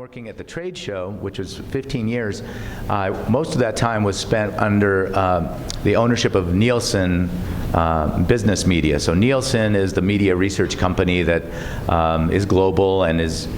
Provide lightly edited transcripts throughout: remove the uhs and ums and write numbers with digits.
working at the trade show, which was 15 years, most of that time was spent under the ownership of Nielsen Business Media. So Nielsen is the media research company that is global and is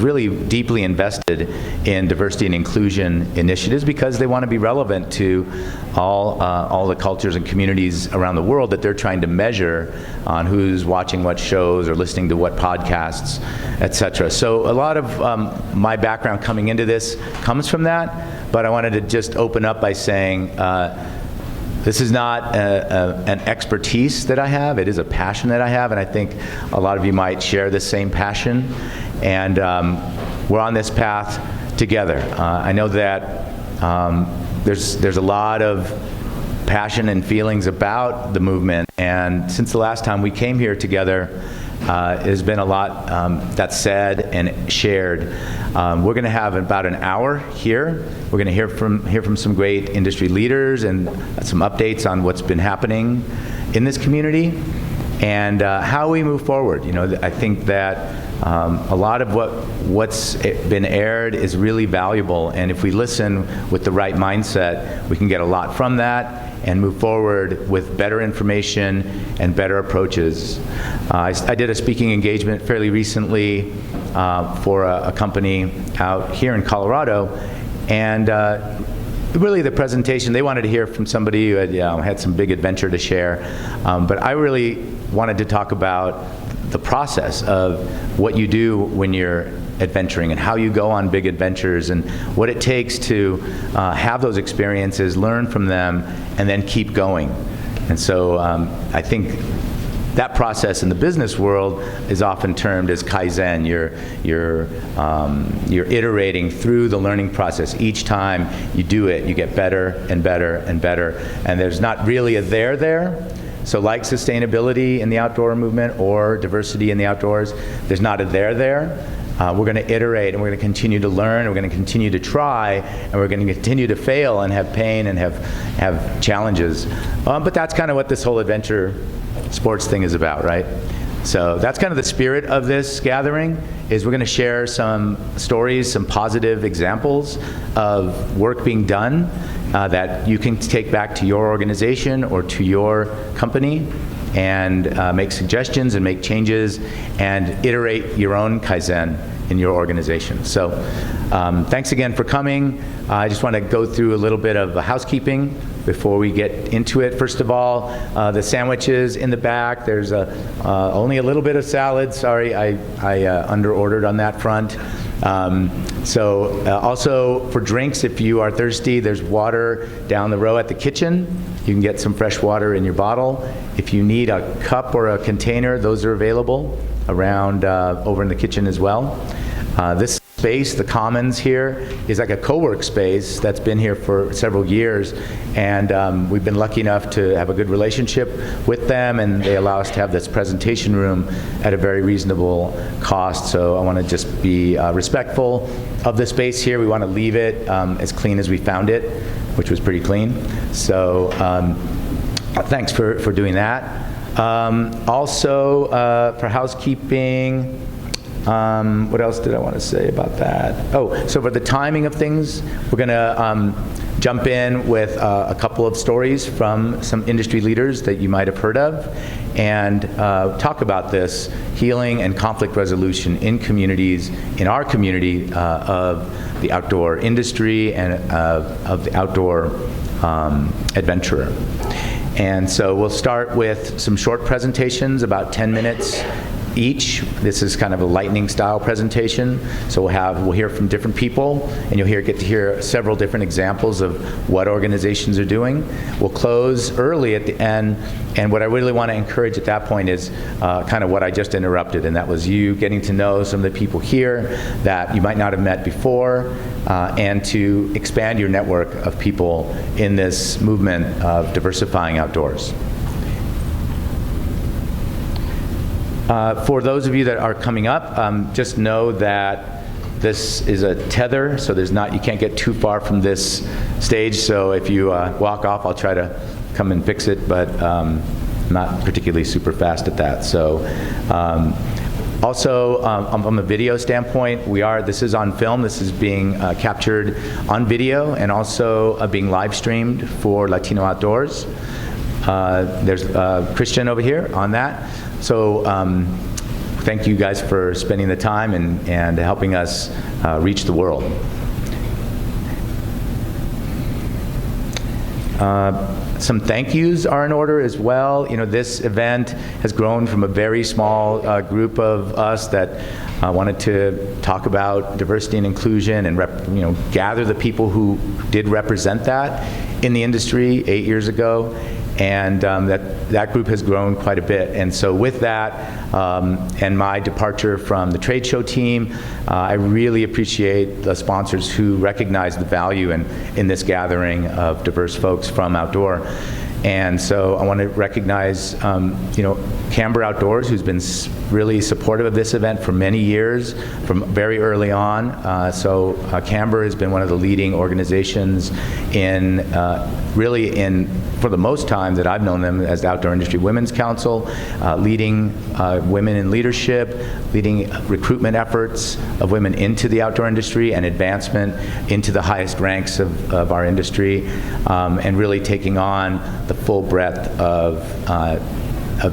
really deeply invested in diversity and inclusion initiatives because they want to be relevant to all the cultures and communities around the world that they're trying to measure on who's watching what shows or listening to what podcasts, etc. So a lot of my background coming into this comes from that, but I wanted to just open up by saying this is not an expertise that I have. It is a passion that I have, and I think a lot of you might share this same passion. And we're on this path together. I know that there's a lot of passion and feelings about the movement, and since the last time we came here together, there's been a lot that's said and shared. We're going to have about an hour here. We're going to hear from some great industry leaders and some updates on what's been happening in this community and how we move forward. You know, I think that a lot of what's been aired is really valuable, and if we listen with the right mindset, we can get a lot from that and move forward with better information and better approaches. I did a speaking engagement fairly recently for a company out here in Colorado, and really the presentation, they wanted to hear from somebody who had some big adventure to share, but I really wanted to talk about the process of what you do when you're adventuring and how you go on big adventures and what it takes to have those experiences, learn from them, and then keep going. And so I think that process in the business world is often termed as Kaizen. You're iterating through the learning process. Each time you do it, you get better and better and better, and there's not really a there. So like sustainability in the outdoor movement or diversity in the outdoors, there's not a there. We're going to iterate, and we're going to continue to learn, and we're going to continue to try, and we're going to continue to fail and have pain and have challenges. But that's kind of what this whole adventure sports thing is about, right? So that's kind of the spirit of this gathering, is we're going to share some stories, some positive examples of work being done that you can take back to your organization or to your company and make suggestions and make changes and iterate your own Kaizen in your organization. So thanks again for coming. I just want to go through a little bit of housekeeping before we get into it. First of all, the sandwiches in the back, there's only a little bit of salad. Sorry, I under-ordered on that front. Also for drinks, if you are thirsty, there's water down the row at the kitchen. You can get some fresh water in your bottle. If you need a cup or a container, those are available around over in the kitchen as well. This space, the Commons here, is like a co-work space that's been here for several years, and we've been lucky enough to have a good relationship with them, and they allow us to have this presentation room at a very reasonable cost. So I want to just be respectful of the space here. We want to leave it as clean as we found it, which was pretty clean. So thanks for doing that. Also, for housekeeping, what else did I want to say about that? Oh, so for the timing of things, we're going to jump in with a couple of stories from some industry leaders that you might have heard of and talk about this healing and conflict resolution in communities, in our community of the outdoor industry and of the outdoor adventurer. And so we'll start with some short presentations, about 10 minutes each. This is kind of a lightning style presentation. So we'll hear from different people, and you'll get to hear several different examples of what organizations are doing. We'll close early at the end, and what I really want to encourage at that point is kind of what I just interrupted, and that was you getting to know some of the people here that you might not have met before, and to expand your network of people in this movement of diversifying outdoors. For those of you that are coming up, just know that this is a tether, so you can't get too far from this stage. So if you walk off, I'll try to come and fix it, but not particularly super fast at that. So Also, from a video standpoint, this is on film. This is being captured on video and also being live streamed for Latino Outdoors. There's Christian over here on that. So thank you guys for spending the time and helping us reach the world. Some thank yous are in order as well. You know, this event has grown from a very small group of us that wanted to talk about diversity and inclusion and gather the people who did represent that in the industry 8 years ago. And that group has grown quite a bit. And so with that, and my departure from the trade show team, I really appreciate the sponsors who recognize the value in this gathering of diverse folks from outdoor. And so I want to recognize, Camber Outdoors, who's been really supportive of this event for many years, from very early on. Camber has been one of the leading organizations for the most time that I've known them, as the Outdoor Industry Women's Council, leading women in leadership, leading recruitment efforts of women into the outdoor industry and advancement into the highest ranks of our industry, and really taking on the full breadth of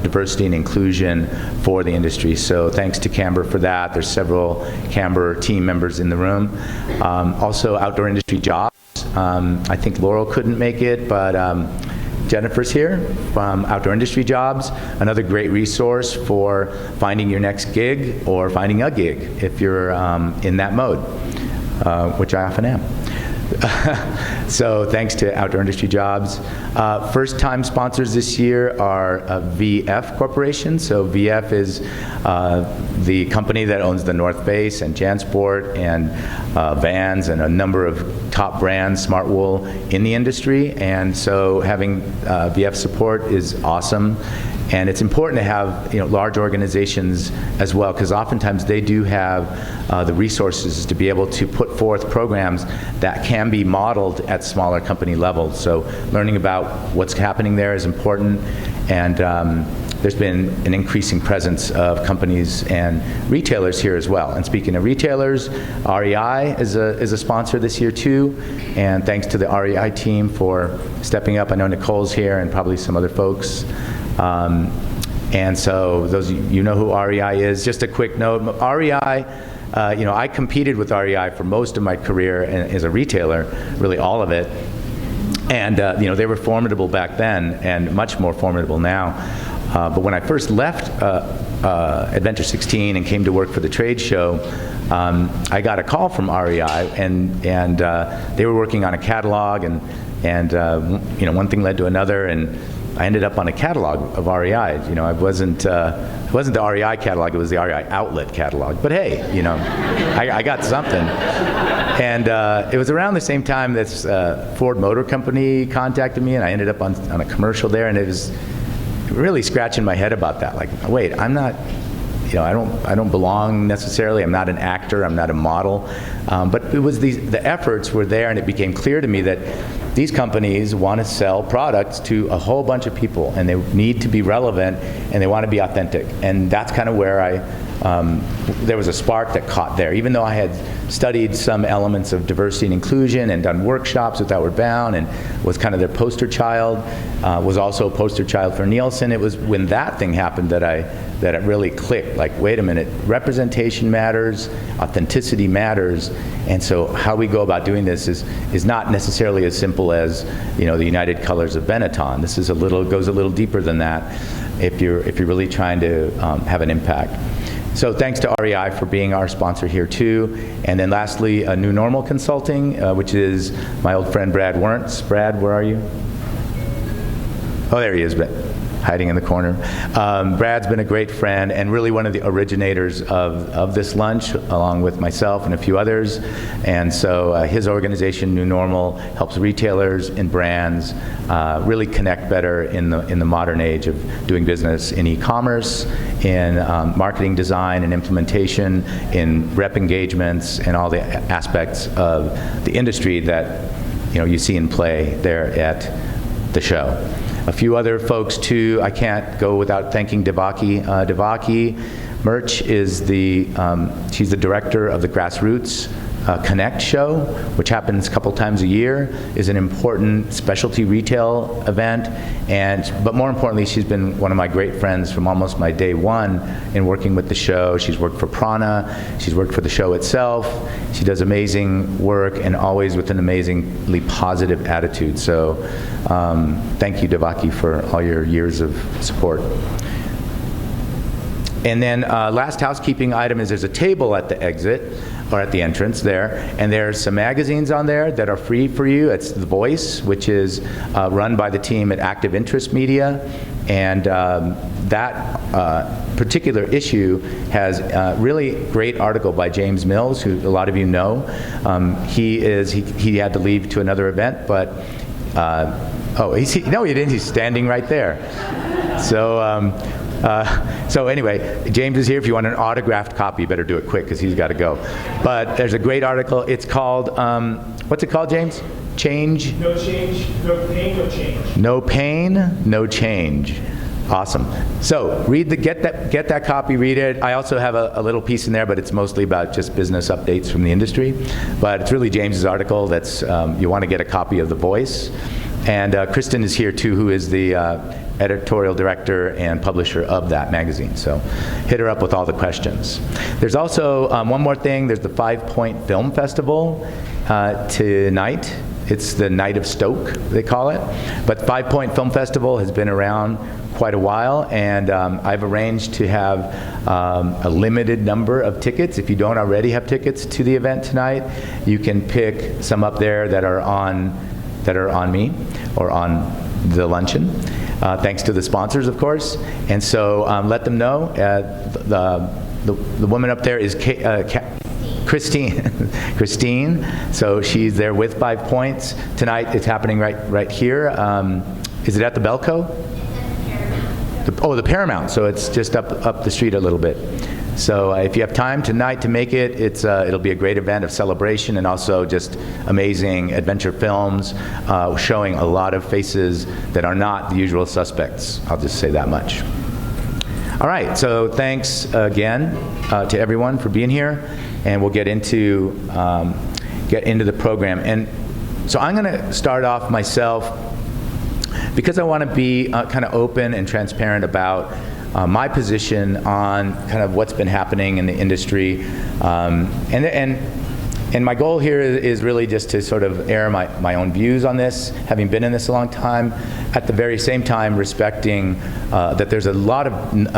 diversity and inclusion for the industry. So thanks to Camber for that. There's several Camber team members in the room. Also, Outdoor Industry Jobs. I think Laurel couldn't make it, but Jennifer's here from Outdoor Industry Jobs, another great resource for finding your next gig or finding a gig if you're in that mode, which I often am. So thanks to Outdoor Industry Jobs. First-time sponsors this year are VF Corporation. So VF is the company that owns the North Face and JanSport and Vans and a number of top brands, Smart Wool, in the industry. And so having VF support is awesome. And it's important to have large organizations as well, because oftentimes they do have the resources to be able to put forth programs that can be modeled at smaller company levels. So learning about what's happening there is important, and there's been an increasing presence of companies and retailers here as well. And speaking of retailers, REI is a sponsor this year too, and thanks to the REI team for stepping up. I know Nicole's here and probably some other folks. And so those you know who REI is. Just a quick note, REI, I competed with REI for most of my career as a retailer, really all of it. And they were formidable back then and much more formidable now. But when I first left Adventure 16 and came to work for the trade show, I got a call from REI, and they were working on a catalog, and one thing led to another, and I ended up on a catalog of REI. It wasn't the REI catalog, it was the REI outlet catalog. But hey, I got something. And it was around the same time this Ford Motor Company contacted me, and I ended up on a commercial there, and it was really scratching my head about that. Like, wait, I'm not, I don't belong necessarily. I'm not an actor. I'm not a model. But it was the efforts were there, and it became clear to me that these companies want to sell products to a whole bunch of people, and they need to be relevant, and they want to be authentic. And that's kind of where there was a spark that caught there. Even though I had studied some elements of diversity and inclusion and done workshops with Outward Bound and was kind of their poster child, was also a poster child for Nielsen. It was when that thing happened that it really clicked. Like, wait a minute, representation matters, authenticity matters, and so how we go about doing this is not necessarily as simple as the United Colors of Benetton. This is goes a little deeper than that if you're really trying to have an impact. So thanks to REI for being our sponsor here too. And then lastly, New Normal Consulting, which is my old friend Brad Wernz. Brad, where are you? Oh, there he is, hiding in the corner. Brad's been a great friend and really one of the originators of this lunch, along with myself and a few others. And so his organization, New Normal, helps retailers and brands really connect better in the modern age of doing business in e-commerce, in marketing design and implementation, in rep engagements, and all the aspects of the industry that you see in play there at the show. A few other folks too. I can't go without thanking Devaki. Devaki Murch is she's the director of the Grassroots Connect show, which happens a couple times a year, is an important specialty retail event, but more importantly, she's been one of my great friends from almost my day one in working with the show. She's worked for Prana, she's worked for the show itself, she does amazing work and always with an amazingly positive attitude. So thank you, Devaki, for all your years of support. And then last housekeeping item is there's a table at the exit, or at the entrance there, and there's some magazines on there that are free for you. It's The Voice, which is run by the team at Active Interest Media, and that particular issue has a really great article by James Mills, who a lot of you know. He had to leave to another event, but no, he didn't. He's standing right there. So anyway, James is here. If you want an autographed copy, you better do it quick because he's got to go. But there's a great article. It's called, what's it called, James? Change? No change, no pain, no change. No pain, no change. Awesome. So get that copy, read it. I also have a little piece in there, but it's mostly about just business updates from the industry. But it's really James's article. That's you want to get a copy of The Voice. And Kristen is here too, who is the editorial director and publisher of that magazine. So hit her up with all the questions. There's also one more thing. There's the 5 Point Film Festival tonight. It's the Night of Stoke, they call it. But 5 Point Film Festival has been around quite a while, and I've arranged to have a limited number of tickets. If you don't already have tickets to the event tonight, you can pick some up there that are on me or on the luncheon. Thanks to the sponsors, of course. And so let them know. The woman up there is Christine. So she's there with 5 Points. Tonight it's happening right here. Is it at the Belco? The Paramount. So it's just up the street a little bit. So if you have time tonight to make it, it'll be a great event of celebration and also just amazing adventure films showing a lot of faces that are not the usual suspects. I'll just say that much. All right, so thanks again to everyone for being here, and we'll get into the program. And so I'm going to start off myself because I want to be kind of open and transparent about my position on kind of what's been happening in the industry, and my goal here is really just to sort of air my own views on this, having been in this a long time, at the very same time respecting that there's a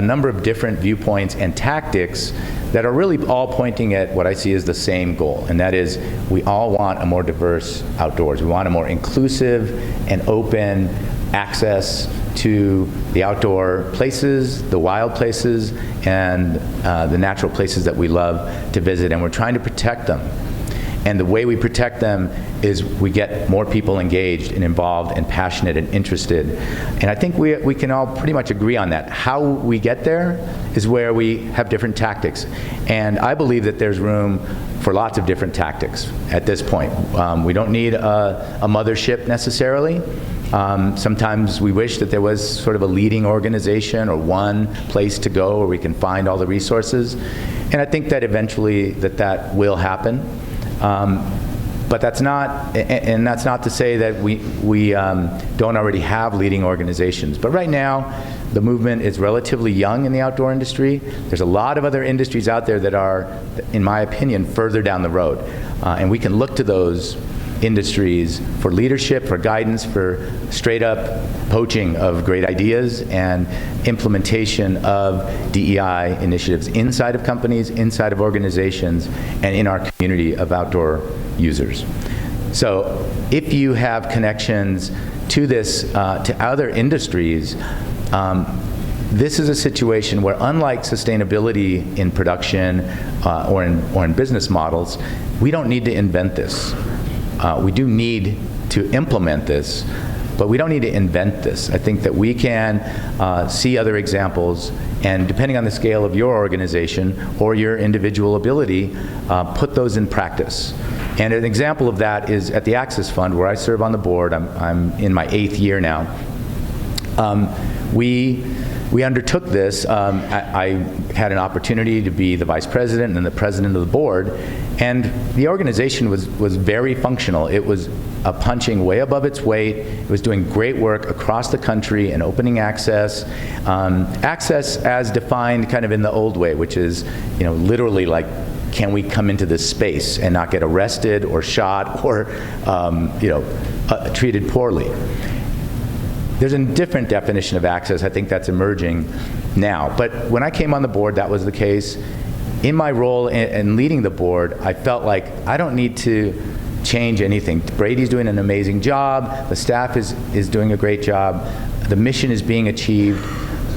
number of different viewpoints and tactics that are really all pointing at what I see as the same goal, and that is we all want a more diverse outdoors. We want a more inclusive and open access to the outdoor places, the wild places, and the natural places that we love to visit, and we're trying to protect them. And the way we protect them is we get more people engaged and involved and passionate and interested. And I think we can all pretty much agree on that. How we get there is where we have different tactics. And I believe that there's room for lots of different tactics at this point. We don't need a mothership necessarily. Sometimes we wish that there was sort of a leading organization or one place to go where we can find all the resources. And I think that eventually that will happen. But that's not to say that we don't already have leading organizations. But right now, the movement is relatively young in the outdoor industry. There's a lot of other industries out there that are, in my opinion, further down the road. And we can look to those industries for leadership, for guidance, for straight up poaching of great ideas and implementation of DEI initiatives inside of companies, inside of organizations, and in our community of outdoor users. So if you have connections to this, to other industries, this is a situation where, unlike sustainability in production or in business models, we don't need to invent this. We do need to implement this, but we don't need to invent this. I think that we can see other examples, and depending on the scale of your organization or your individual ability, put those in practice. And an example of that is at the Access Fund, where I serve on the board. I'm in my 8th year now. We we undertook this. I had an opportunity to be the vice president and the president of the board, and the organization was very functional. It was punching way above its weight. It was doing great work across the country and opening access. Access as defined kind of in the old way, which is, literally like, can we come into this space and not get arrested or shot or, treated poorly? There's a different definition of access. I think that's emerging now. But when I came on the board, that was the case. In my role in leading the board, I felt like I don't need to change anything. Brady's doing an amazing job. The staff is doing a great job. The mission is being achieved.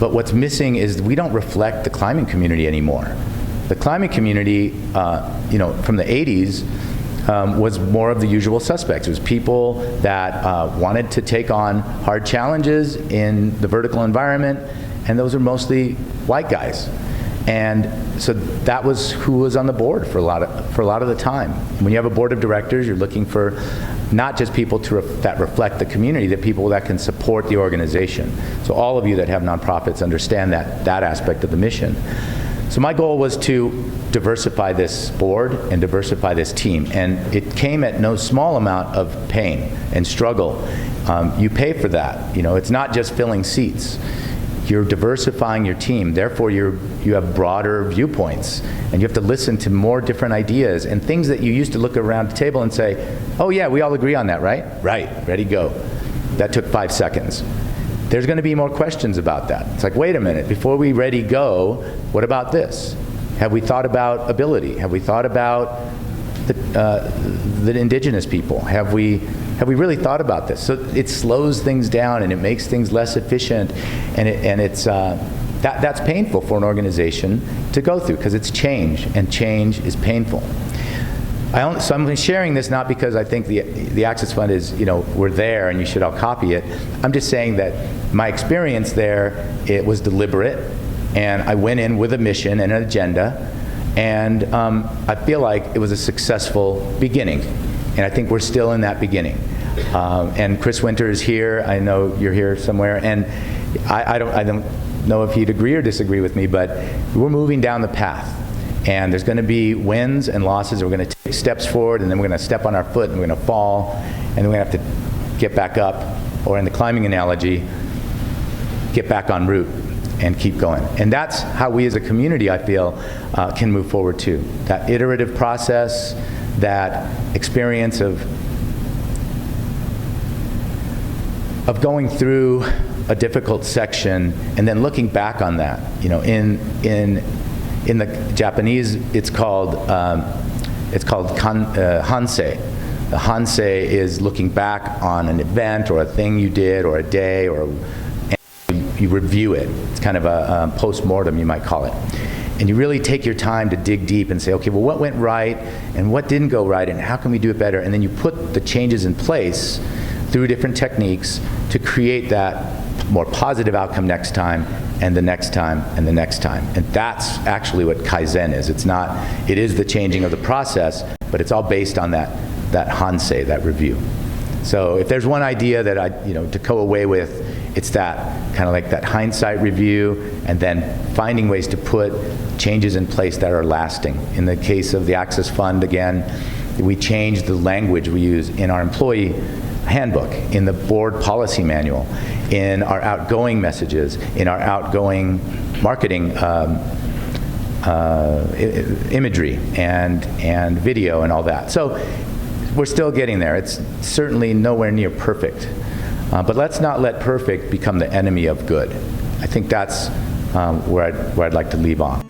But what's missing is we don't reflect the climbing community anymore. The climbing community, from the 80s, was more of the usual suspects. It was people that wanted to take on hard challenges in the vertical environment, and those are mostly white guys. And so that was who was on the board for a lot of the time. When you have a board of directors, you're looking for not just people that reflect the community, the people that can support the organization. So all of you that have nonprofits understand that aspect of the mission. So my goal was to diversify this board and diversify this team, and it came at no small amount of pain and struggle. You pay for that. It's not just filling seats. You're diversifying your team. Therefore, you have broader viewpoints, and you have to listen to more different ideas and things that you used to look around the table and say, oh yeah, we all agree on that, right? Right, ready, go. That took 5 seconds. There's going to be more questions about that. It's like, wait a minute, before we ready go, what about this? Have we thought about ability? Have we thought about the indigenous people? Have we really thought about this? So it slows things down and it makes things less efficient, and it's that's painful for an organization to go through because it's change, and change is painful. So I'm sharing this not because I think the Access Fund is, we're there and you should all copy it. I'm just saying that my experience there, it was deliberate, and I went in with a mission and an agenda, and I feel like it was a successful beginning, and I think we're still in that beginning. And Chris Winter is here. I know you're here somewhere, and I don't know if he'd agree or disagree with me, but we're moving down the path. And there's going to be wins and losses. We're going to take steps forward, and then we're going to step on our foot, and we're going to fall, and then we're going to have to get back up, or in the climbing analogy, get back en route and keep going. And that's how we as a community, I feel, can move forward too. That iterative process, that experience of going through a difficult section and then looking back on that. In the Japanese, it's called hansei. The hansei is looking back on an event or a thing you did or a day, and you review it. It's kind of a post-mortem, you might call it. And you really take your time to dig deep and say, okay, well, what went right and what didn't go right, and how can we do it better? And then you put the changes in place through different techniques to create that more positive outcome next time, and the next time, and the next time. And that's actually what Kaizen is. It is the changing of the process, but it's all based on that hansei, that review. So if there's one idea that to go away with, it's that kind of like that hindsight review, and then finding ways to put changes in place that are lasting. In the case of the Access Fund, again, we changed the language we use in our employee handbook, in the board policy manual, in our outgoing messages, in our outgoing marketing imagery and video and all that. So we're still getting there. It's certainly nowhere near perfect. But let's not let perfect become the enemy of good. I think that's where I'd like to leave off.